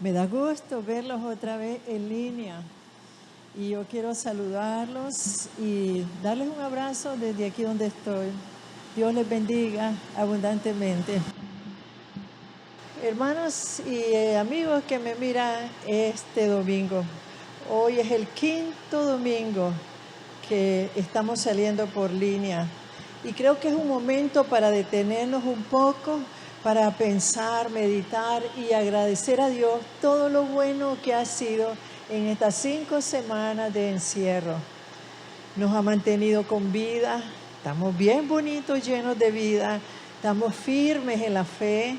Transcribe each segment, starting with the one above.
Me da gusto verlos otra vez en línea y yo quiero saludarlos y darles un abrazo desde aquí donde estoy. Dios les bendiga abundantemente. Hermanos y amigos que me miran este domingo, hoy es el 5º domingo que estamos saliendo por línea y creo que es un momento para detenernos un poco, para pensar, meditar y agradecer a Dios todo lo bueno que ha sido en estas 5 semanas de encierro. Nos ha mantenido con vida, estamos bien bonitos, llenos de vida, estamos firmes en la fe,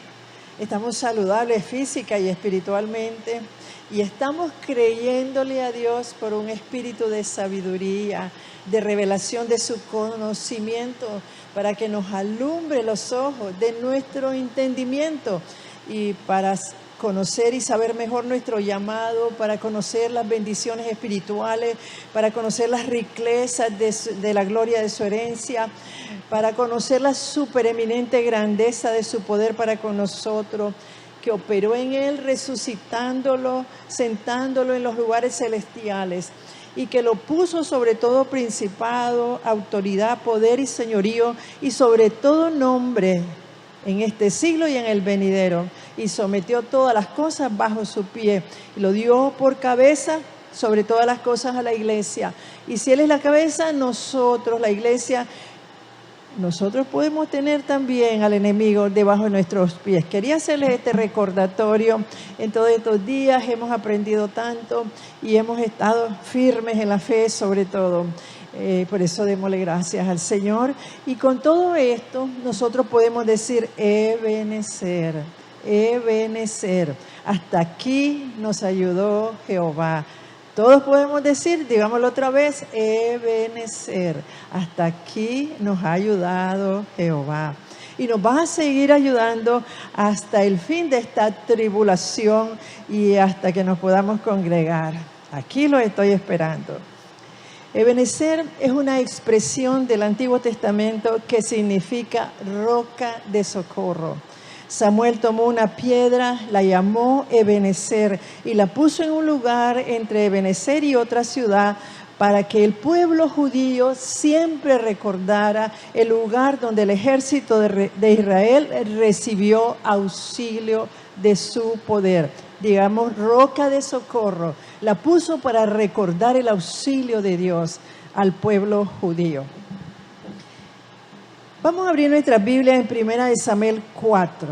estamos saludables física y espiritualmente y estamos creyéndole a Dios por un espíritu de sabiduría, de revelación de su conocimiento, para que nos alumbre los ojos de nuestro entendimiento y para conocer y saber mejor nuestro llamado, para conocer las bendiciones espirituales, para conocer las riquezas de la gloria de su herencia, para conocer la supereminente grandeza de su poder para con nosotros, que operó en él resucitándolo, sentándolo en los lugares celestiales, y que lo puso sobre todo principado, autoridad, poder y señorío, y sobre todo nombre en este siglo y en el venidero, y sometió todas las cosas bajo su pie, y lo dio por cabeza sobre todas las cosas a la iglesia. Y si él es la cabeza, nosotros, la iglesia, nosotros podemos tener también al enemigo debajo de nuestros pies. Quería hacerles este recordatorio. En todos estos días hemos aprendido tanto y hemos estado firmes en la fe sobre todo. Por eso démosle gracias al Señor. Y con todo esto nosotros podemos decir Ebenezer, Ebenezer. Hasta aquí nos ayudó Jehová. Todos podemos decir, digámoslo otra vez, Ebenezer. Hasta aquí nos ha ayudado Jehová. Y nos va a seguir ayudando hasta el fin de esta tribulación y hasta que nos podamos congregar. Aquí lo estoy esperando. Ebenezer es una expresión del Antiguo Testamento que significa roca de socorro. Samuel tomó una piedra, la llamó Ebenezer y la puso en un lugar entre Ebenezer y otra ciudad para que el pueblo judío siempre recordara el lugar donde el ejército de Israel recibió auxilio de su poder. Digamos, roca de socorro. La puso para recordar el auxilio de Dios al pueblo judío. Vamos a abrir nuestra Biblia en 1 Samuel 4.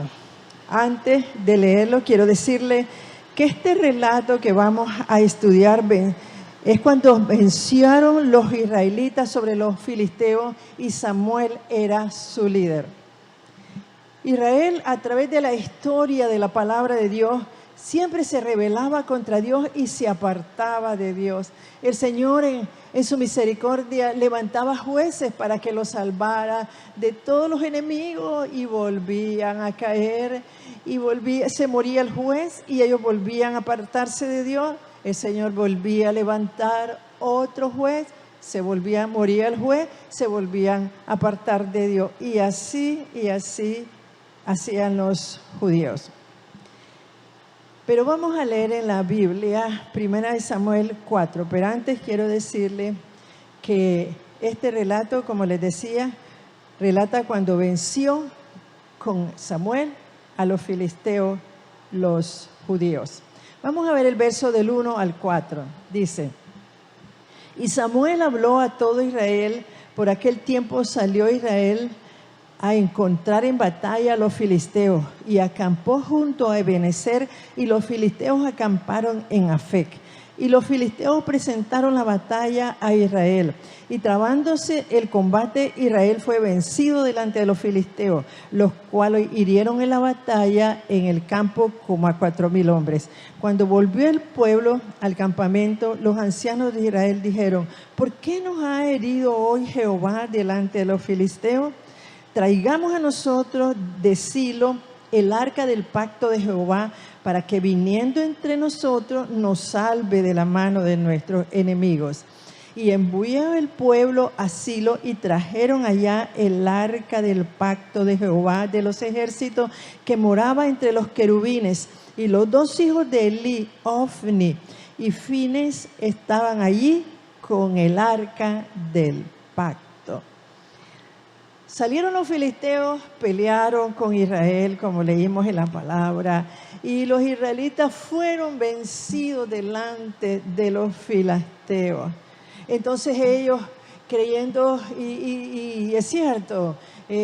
Antes de leerlo, quiero decirle que este relato que vamos a estudiar es cuando vencieron los israelitas sobre los filisteos y Samuel era su líder. Israel, a través de la historia de la palabra de Dios, siempre se rebelaba contra Dios y se apartaba de Dios. El Señor en su misericordia levantaba jueces para que los salvara de todos los enemigos y volvían a caer y se moría el juez y ellos volvían a apartarse de Dios. El Señor volvía a levantar otro juez, moría el juez, se volvían a apartar de Dios y así hacían los judíos. Pero vamos a leer en la Biblia 1 Samuel 4. Pero antes quiero decirle que este relato, como les decía, relata cuando venció con Samuel a los filisteos, los judíos. Vamos a ver el verso del 1 al 4. Dice: Y Samuel habló a todo Israel. Por aquel tiempo salió Israel a encontrar en batalla a los filisteos y acampó junto a Ebenezer y los filisteos acamparon en Afec. Y los filisteos presentaron la batalla a Israel y trabándose el combate, Israel fue vencido delante de los filisteos, los cuales hirieron en la batalla en el campo como a 4,000 hombres. Cuando volvió el pueblo al campamento, los ancianos de Israel dijeron: ¿por qué nos ha herido hoy Jehová delante de los filisteos? Traigamos a nosotros de Silo el arca del pacto de Jehová, para que viniendo entre nosotros nos salve de la mano de nuestros enemigos. Y envió el pueblo a Silo y trajeron allá el arca del pacto de Jehová de los ejércitos que moraba entre los querubines. Y los dos hijos de Elí, Ofni y Fines, estaban allí con el arca del pacto. Salieron los filisteos, pelearon con Israel, como leímos en la palabra, y los israelitas fueron vencidos delante de los filisteos. Entonces ellos, creyendo, y es cierto,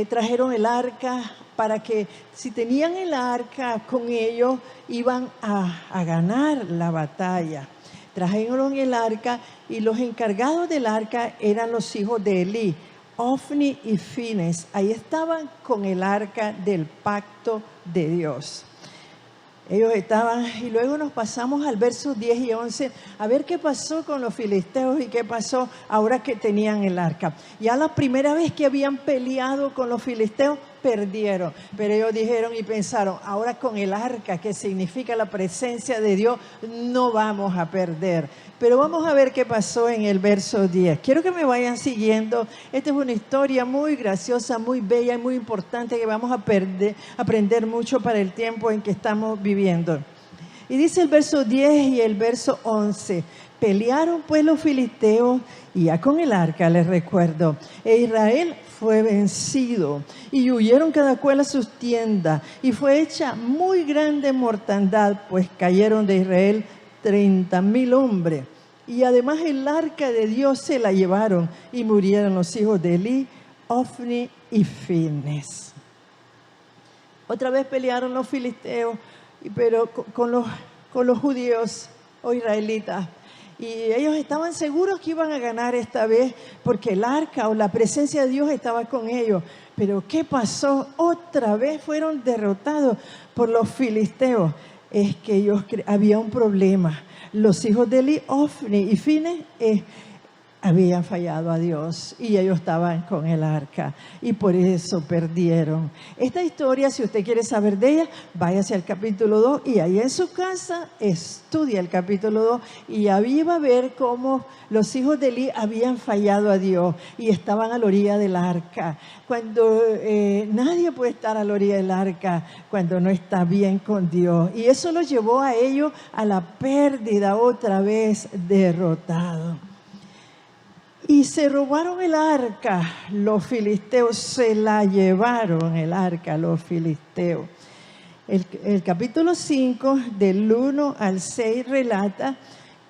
trajeron el arca para que si tenían el arca con ellos, iban a ganar la batalla. Trajeron el arca y los encargados del arca eran los hijos de Elí, Ofni y Fines. Ahí estaban con el arca del pacto de Dios. Ellos estaban, y luego nos pasamos al verso 10 y 11, a ver qué pasó con los filisteos y qué pasó ahora que tenían el arca. Ya la primera vez que habían peleado con los filisteos, perdieron. Pero ellos dijeron y pensaron, ahora con el arca, que significa la presencia de Dios, no vamos a perder. Pero vamos a ver qué pasó en el verso 10. Quiero que me vayan siguiendo. Esta es una historia muy graciosa, muy bella y muy importante que vamos a aprender mucho para el tiempo en que estamos viviendo. Y dice el verso 10 y el verso 11. Pelearon pues los filisteos y ya con el arca, les recuerdo, e Israel fue vencido y huyeron cada cual a sus tiendas y fue hecha muy grande mortandad, pues cayeron de Israel 30,000 hombres. Y además el arca de Dios se la llevaron y murieron los hijos de Elí, Ofni y Fines. Otra vez pelearon los filisteos, pero con los judíos o israelitas. Y ellos estaban seguros que iban a ganar esta vez porque el arca o la presencia de Dios estaba con ellos. Pero ¿qué pasó? Otra vez fueron derrotados por los filisteos. Es que había un problema. Los hijos de Elí, Ofni y Fines habían fallado a Dios y ellos estaban con el arca y por eso perdieron. Esta historia, si usted quiere saber de ella, váyase al capítulo 2 y ahí en su casa estudia el capítulo 2 y ahí va a ver cómo los hijos de Elí habían fallado a Dios y estaban a la orilla del arca. Cuando nadie puede estar a la orilla del arca cuando no está bien con Dios, y eso los llevó a ellos a la pérdida, otra vez derrotado. Y se robaron el arca, los filisteos se la llevaron el arca, los filisteos. El capítulo 5 del 1 al 6 relata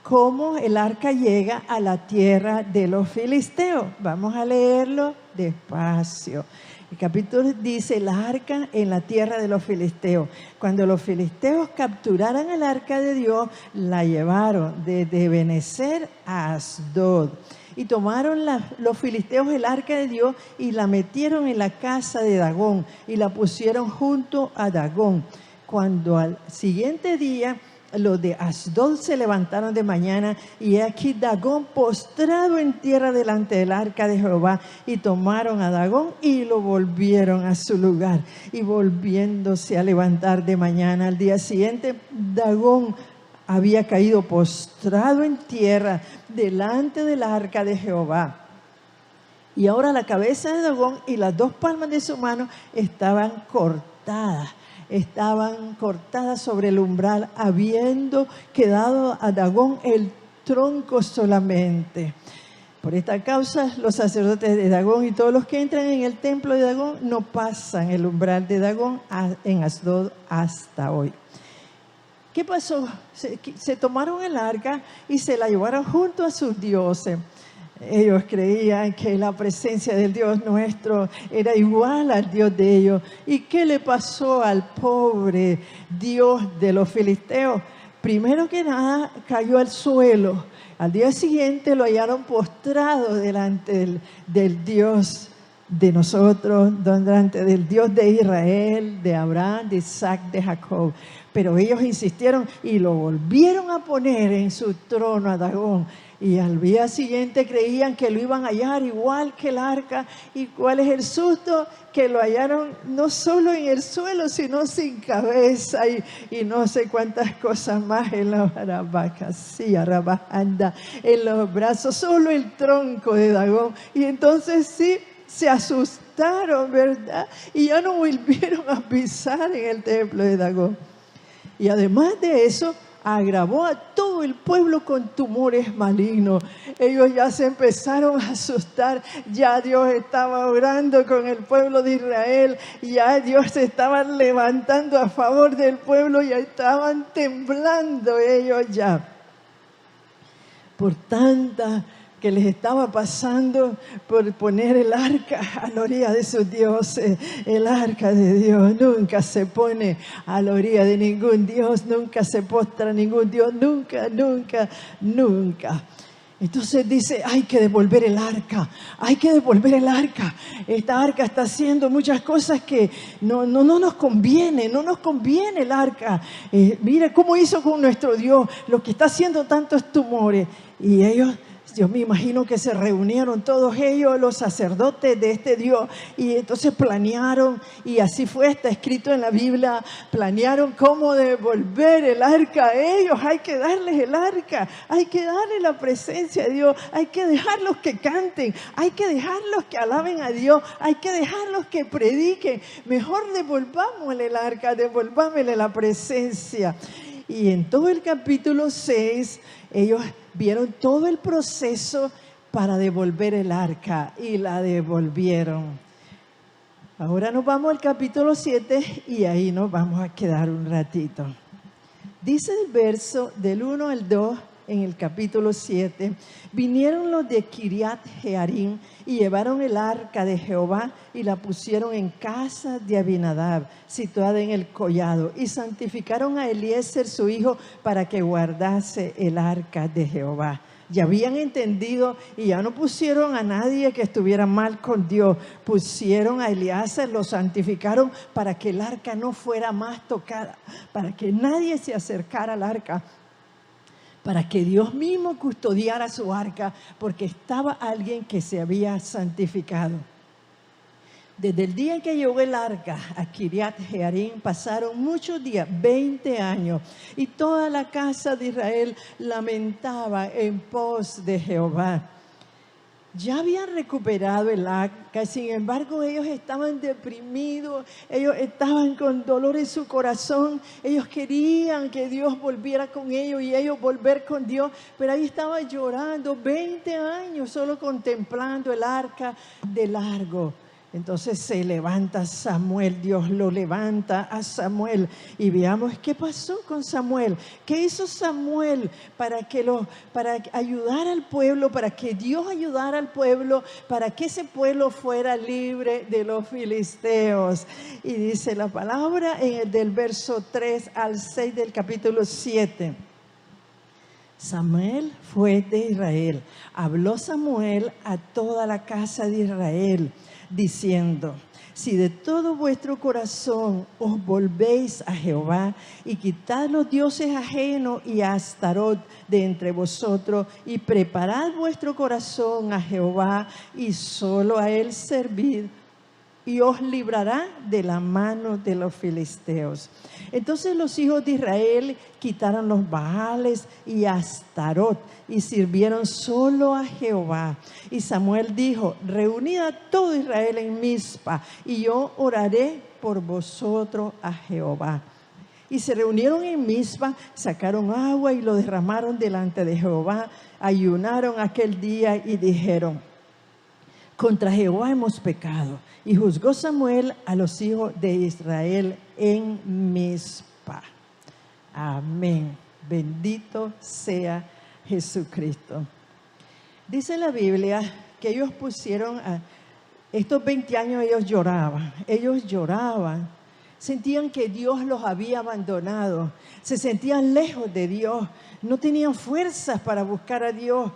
cómo el arca llega a la tierra de los filisteos. Vamos a leerlo despacio. El capítulo dice, el arca en la tierra de los filisteos. Cuando los filisteos capturaran el arca de Dios, la llevaron desde Ebenezer a Asdod. Y tomaron los filisteos el arca de Dios y la metieron en la casa de Dagón y la pusieron junto a Dagón. Cuando al siguiente día los de Asdod se levantaron de mañana y aquí Dagón postrado en tierra delante del arca de Jehová, y tomaron a Dagón y lo volvieron a su lugar. Y volviéndose a levantar de mañana al día siguiente, Dagón había caído postrado en tierra delante del arca de Jehová. Y ahora la cabeza de Dagón y las dos palmas de su mano estaban cortadas sobre el umbral, habiendo quedado a Dagón el tronco solamente. Por esta causa, los sacerdotes de Dagón y todos los que entran en el templo de Dagón no pasan el umbral de Dagón en Asdod hasta hoy. ¿Qué pasó? Se tomaron el arca y se la llevaron junto a sus dioses. Ellos creían que la presencia del Dios nuestro era igual al Dios de ellos. ¿Y qué le pasó al pobre Dios de los filisteos? Primero que nada, cayó al suelo. Al día siguiente lo hallaron postrado delante del Dios de nosotros, delante del Dios de Israel, de Abraham, de Isaac, de Jacob. Pero ellos insistieron y lo volvieron a poner en su trono a Dagón. Y al día siguiente creían que lo iban a hallar igual que el arca. ¿Y cuál es el susto? Que lo hallaron no solo en el suelo, sino sin cabeza y no sé cuántas cosas más en la arabajanda, en los brazos, solo el tronco de Dagón. Y entonces sí, se asustaron, ¿verdad? Y ya no volvieron a pisar en el templo de Dagón. Y además de eso, agravó a todo el pueblo con tumores malignos. Ellos ya se empezaron a asustar. Ya Dios estaba orando con el pueblo de Israel. Ya Dios se estaba levantando a favor del pueblo. Ya estaban temblando ellos ya. Por tanta que les estaba pasando por poner el arca a la orilla de sus dioses. El arca de Dios nunca se pone a la orilla de ningún Dios, nunca se postra a ningún Dios, nunca, nunca, nunca. Entonces dice, hay que devolver el arca, hay que devolver el arca. Esta arca está haciendo muchas cosas que no nos conviene, no nos conviene el arca. Mire cómo hizo con nuestro Dios, lo que está haciendo tantos tumores. Y ellos, yo me imagino que se reunieron todos ellos, los sacerdotes de este Dios, y entonces planearon, y así fue, está escrito en la Biblia, planearon cómo devolver el arca a ellos. Hay que darles el arca, hay que darle la presencia de Dios, hay que dejarlos que canten, hay que dejarlos que alaben a Dios, hay que dejarlos que prediquen. Mejor devolvámosle el arca, devolvámosle la presencia. Y en todo el capítulo 6, ellos vieron todo el proceso para devolver el arca y la devolvieron. Ahora nos vamos al capítulo 7 y ahí nos vamos a quedar un ratito. Dice el verso del 1 al 2 en el capítulo 7, vinieron los de Kiriat Jearim y llevaron el arca de Jehová y la pusieron en casa de Abinadab, situada en el collado, y santificaron a Eliezer su hijo para que guardase el arca de Jehová. Ya habían entendido y ya no pusieron a nadie que estuviera mal con Dios. Pusieron a Eliezer, lo santificaron para que el arca no fuera más tocada, para que nadie se acercara al arca, para que Dios mismo custodiara su arca, porque estaba alguien que se había santificado. Desde el día en que llegó el arca a Kiriat Jearim pasaron muchos días, 20 años, y toda la casa de Israel lamentaba en pos de Jehová. Ya habían recuperado el arca, sin embargo ellos estaban deprimidos, ellos estaban con dolor en su corazón, ellos querían que Dios volviera con ellos y ellos volver con Dios, pero ahí estaban llorando 20 años solo contemplando el arca de largo. Entonces se levanta Samuel, Dios lo levanta a Samuel y veamos qué pasó con Samuel. ¿Qué hizo Samuel para ayudar al pueblo, para que Dios ayudara al pueblo, para que ese pueblo fuera libre de los filisteos? Y dice la palabra del verso 3 al 6 del capítulo 7. Samuel fue de Israel. Habló Samuel a toda la casa de Israel, diciendo: si de todo vuestro corazón os volvéis a Jehová y quitad los dioses ajenos y a Astarot de entre vosotros y preparad vuestro corazón a Jehová y solo a él servid, y os librará de la mano de los filisteos. Entonces los hijos de Israel quitaron los Baales y Astarot y sirvieron solo a Jehová. Y Samuel dijo: reunid a todo Israel en Mizpa y yo oraré por vosotros a Jehová. Y se reunieron en Mizpa, sacaron agua y lo derramaron delante de Jehová, ayunaron aquel día y dijeron: contra Jehová hemos pecado. Y juzgó Samuel a los hijos de Israel en Mizpa. Amén. Bendito sea Jesucristo. Dice la Biblia que ellos pusieron, estos 20 años ellos lloraban. Sentían que Dios los había abandonado. Se sentían lejos de Dios. No tenían fuerzas para buscar a Dios.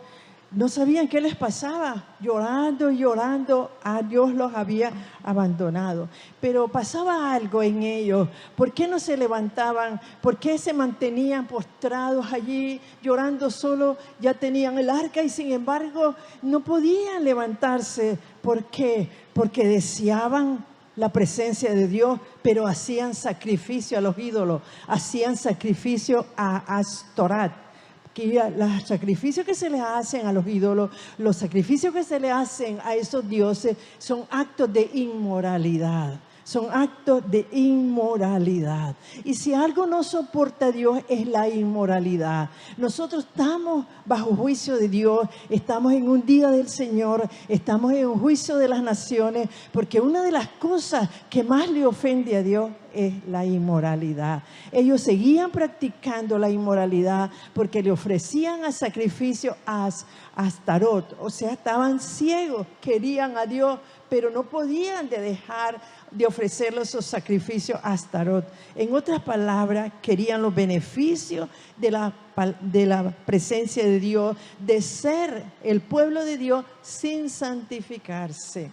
no sabían qué les pasaba, llorando y llorando, a Dios los había abandonado. Pero pasaba algo en ellos. ¿Por qué no se levantaban? ¿Por qué se mantenían postrados allí, llorando solo? Ya tenían el arca y sin embargo no podían levantarse. ¿Por qué? Porque deseaban la presencia de Dios, pero hacían sacrificio a los ídolos, hacían sacrificio a Astorat. Los sacrificios que se le hacen a los ídolos, los sacrificios que se le hacen a esos dioses son actos de inmoralidad. Son actos de inmoralidad. Y si algo no soporta a Dios es la inmoralidad. Nosotros estamos bajo juicio de Dios, estamos en un día del Señor, estamos en un juicio de las naciones, porque una de las cosas que más le ofende a Dios es la inmoralidad. Ellos seguían practicando la inmoralidad porque le ofrecían a sacrificio a Astarot. O sea, estaban ciegos, querían a Dios, pero no podían dejar de ofrecerle esos sacrificios a Astarot. En otras palabras, querían los beneficios de la presencia de Dios, de ser el pueblo de Dios sin santificarse.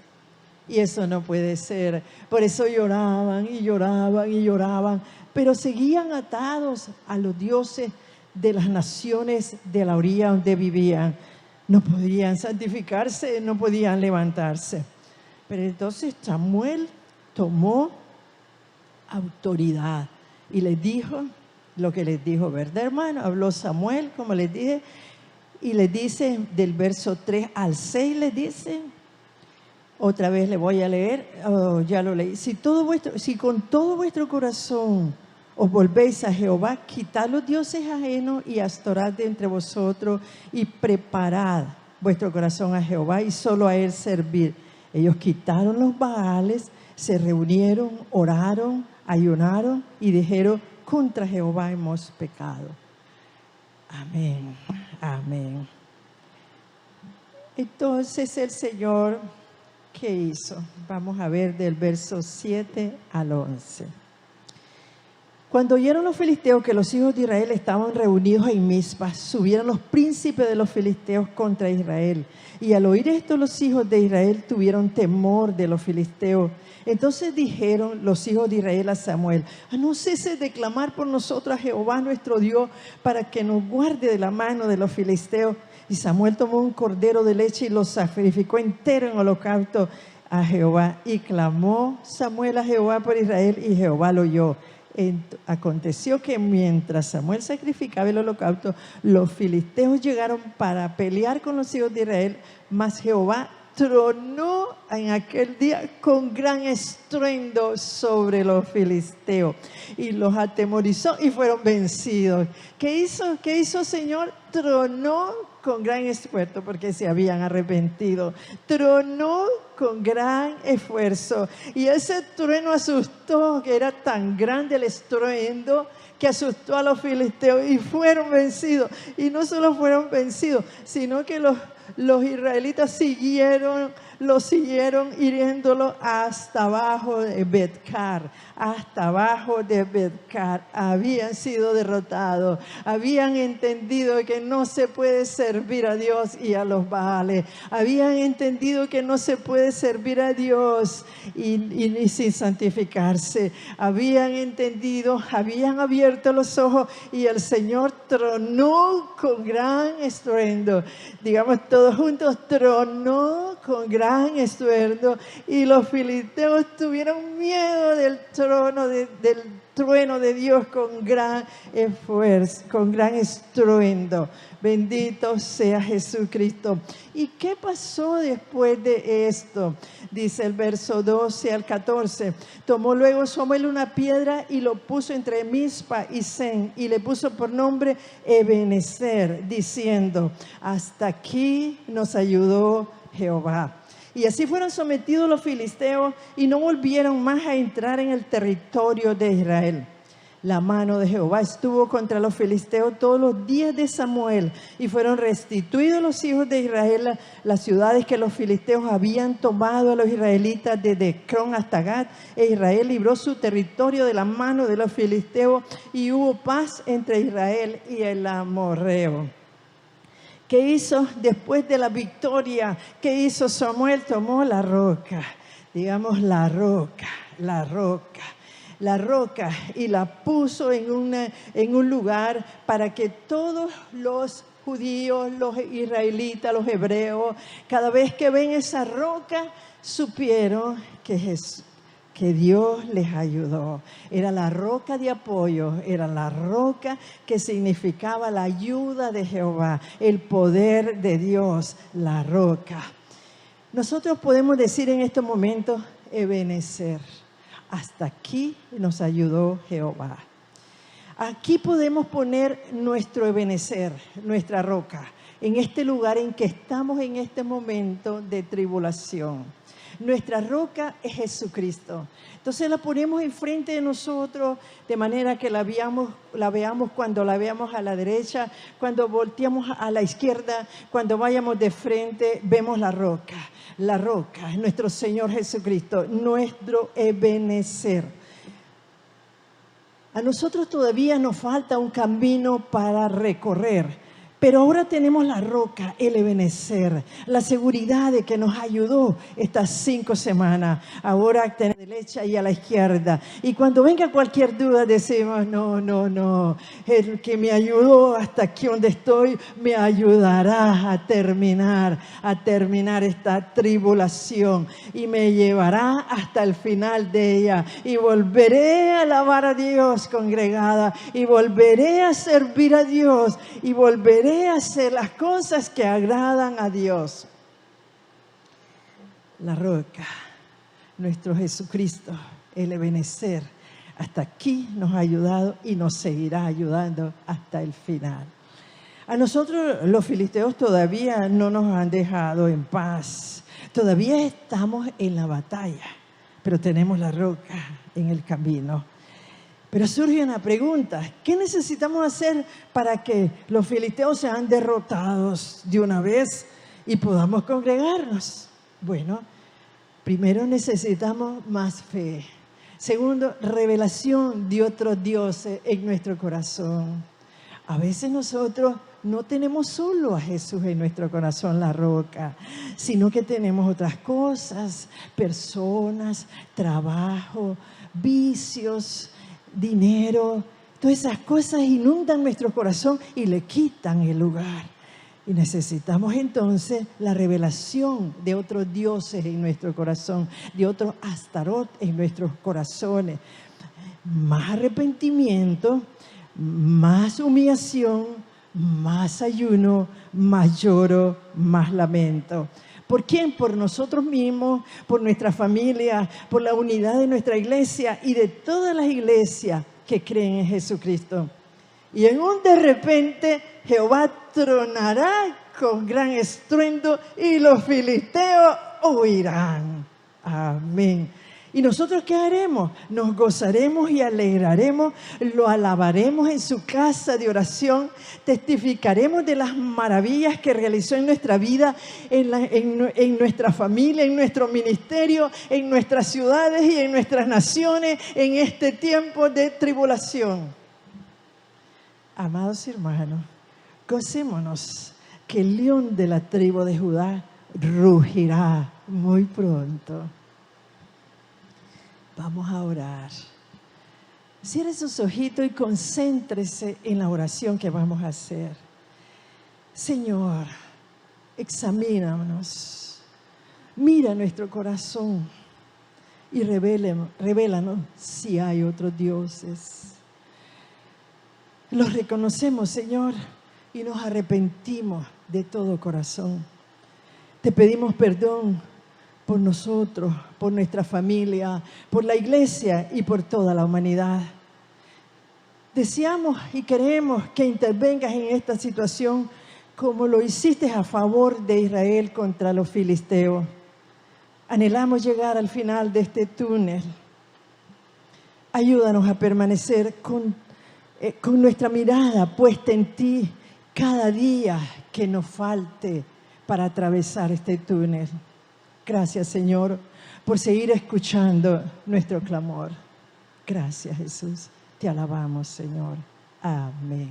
Y eso no puede ser. Por eso lloraban y lloraban y lloraban, pero seguían atados a los dioses de las naciones de la orilla donde vivían. No podían santificarse, no podían levantarse. Pero entonces Samuel tomó autoridad y les dijo lo que les dijo, ¿verdad, hermano? Habló Samuel, como les dije, y les dice del verso 3 al 6, les dice, otra vez le voy a leer, ya lo leí. Si con todo vuestro corazón os volvéis a Jehová, quitad los dioses ajenos y Astorat de entre vosotros y preparad vuestro corazón a Jehová y solo a él servir. Ellos quitaron los Baales, se reunieron, oraron, ayunaron y dijeron, contra Jehová hemos pecado. Amén, amén. Entonces el Señor, ¿qué hizo? Vamos a ver del verso 7 al 11. Cuando oyeron los filisteos que los hijos de Israel estaban reunidos en Mizpa, subieron los príncipes de los filisteos contra Israel. Y al oír esto, los hijos de Israel tuvieron temor de los filisteos. Entonces dijeron los hijos de Israel a Samuel, no ceses de clamar por nosotros a Jehová nuestro Dios, para que nos guarde de la mano de los filisteos. Y Samuel tomó un cordero de leche y lo sacrificó entero en holocausto a Jehová. Y clamó Samuel a Jehová por Israel, y Jehová lo oyó. Aconteció que mientras Samuel sacrificaba el holocausto, los filisteos llegaron para pelear con los hijos de Israel, mas Jehová tronó en aquel día con gran estruendo sobre los filisteos y los atemorizó y fueron vencidos. ¿Qué hizo Señor? Tronó con gran esfuerzo porque se habían arrepentido. Tronó con gran esfuerzo y ese trueno asustó, que era tan grande el estruendo que asustó a los filisteos y fueron vencidos. Y no solo fueron vencidos, sino que los israelitas lo siguieron hiriéndolo hasta abajo de Bet-car. Hasta abajo de Bet-car. Habían sido derrotados. Habían entendido que no se puede servir a Dios y a los Baales. Habían entendido que no se puede servir a Dios y sin santificarse. Habían entendido, habían abierto los ojos y el Señor tronó con gran estruendo. Digamos todos juntos, tronó con gran estruendo y los filisteos tuvieron miedo del trueno de Dios con gran esfuerzo, con gran estruendo. Bendito sea Jesucristo. ¿Y qué pasó después de esto? Dice el verso 12 al 14. Tomó luego Samuel una piedra y lo puso entre Mizpa y Sen y le puso por nombre Ebenezer, diciendo, hasta aquí nos ayudó Jehová. Y así fueron sometidos los filisteos y no volvieron más a entrar en el territorio de Israel. La mano de Jehová estuvo contra los filisteos todos los días de Samuel y fueron restituidos los hijos de Israel las ciudades que los filisteos habían tomado a los israelitas desde Ecrón hasta Gat. E Israel libró su territorio de la mano de los filisteos y hubo paz entre Israel y el amorreo. ¿Qué hizo después de la victoria? ¿Qué hizo Samuel? Tomó la roca, digamos la roca, y la puso en un lugar para que todos los judíos, los israelitas, los hebreos, cada vez que ven esa roca, supieron que Dios les ayudó. Era la roca de apoyo, era la roca que significaba la ayuda de Jehová, el poder de Dios, la roca. Nosotros podemos decir en estos momentos, Ebenezer, hasta aquí nos ayudó Jehová. Aquí podemos poner nuestro Ebenezer, nuestra roca, en este lugar en que estamos en este momento de tribulación. Nuestra roca es Jesucristo. Entonces la ponemos enfrente de nosotros de manera que la veamos cuando la veamos a la derecha, cuando volteamos a la izquierda, cuando vayamos de frente, vemos la roca. La roca es nuestro Señor Jesucristo, nuestro Ebenezer. A nosotros todavía nos falta un camino para recorrer. Pero ahora tenemos la roca, el Ebenezer, la seguridad de que nos ayudó estas 5 semanas. Ahora tenemos a la derecha y a la izquierda. Y cuando venga cualquier duda decimos, no. El que me ayudó hasta aquí donde estoy, me ayudará a terminar esta tribulación. Y me llevará hasta el final de ella. Y volveré a alabar a Dios congregada. Y volveré a servir a Dios. Y volveré a hacer las cosas que agradan a Dios. La roca, nuestro Jesucristo, el Ebenezer, hasta aquí nos ha ayudado y nos seguirá ayudando hasta el final. A nosotros los filisteos todavía no nos han dejado en paz. Todavía estamos en la batalla, pero tenemos la roca en el camino. Pero surge una pregunta, ¿qué necesitamos hacer para que los filisteos sean derrotados de una vez y podamos congregarnos? Bueno, primero necesitamos más fe. Segundo, revelación de otros dioses en nuestro corazón. A veces nosotros no tenemos solo a Jesús en nuestro corazón, la roca, sino que tenemos otras cosas, personas, trabajo, vicios, dinero. Todas esas cosas inundan nuestro corazón y le quitan el lugar. Y necesitamos entonces la revelación de otros dioses en nuestro corazón, de otros Astarot en nuestros corazones. Más arrepentimiento, más humillación, más ayuno, más lloro, más lamento. ¿Por quién? Por nosotros mismos, por nuestra familia, por la unidad de nuestra iglesia y de todas las iglesias que creen en Jesucristo. Y en un de repente Jehová tronará con gran estruendo y los filisteos huirán. Amén. ¿Y nosotros qué haremos? Nos gozaremos y alegraremos, lo alabaremos en su casa de oración, testificaremos de las maravillas que realizó en nuestra vida, en nuestra familia, en nuestro ministerio, en nuestras ciudades y en nuestras naciones, en este tiempo de tribulación. Amados hermanos, gocémonos que el león de la tribu de Judá rugirá muy pronto. Vamos a orar. Cierre sus ojitos y concéntrese en la oración que vamos a hacer. Señor, examínanos, mira nuestro corazón y revélanos si hay otros dioses. Los reconocemos, Señor, y nos arrepentimos de todo corazón. Te pedimos perdón por nosotros, por nuestra familia, por la iglesia y por toda la humanidad. Deseamos y queremos que intervengas en esta situación como lo hiciste a favor de Israel contra los filisteos. Anhelamos llegar al final de este túnel. Ayúdanos a permanecer con nuestra mirada puesta en ti cada día que nos falte para atravesar este túnel. Gracias, Señor, por seguir escuchando nuestro clamor. Gracias, Jesús. Te alabamos, Señor. Amén.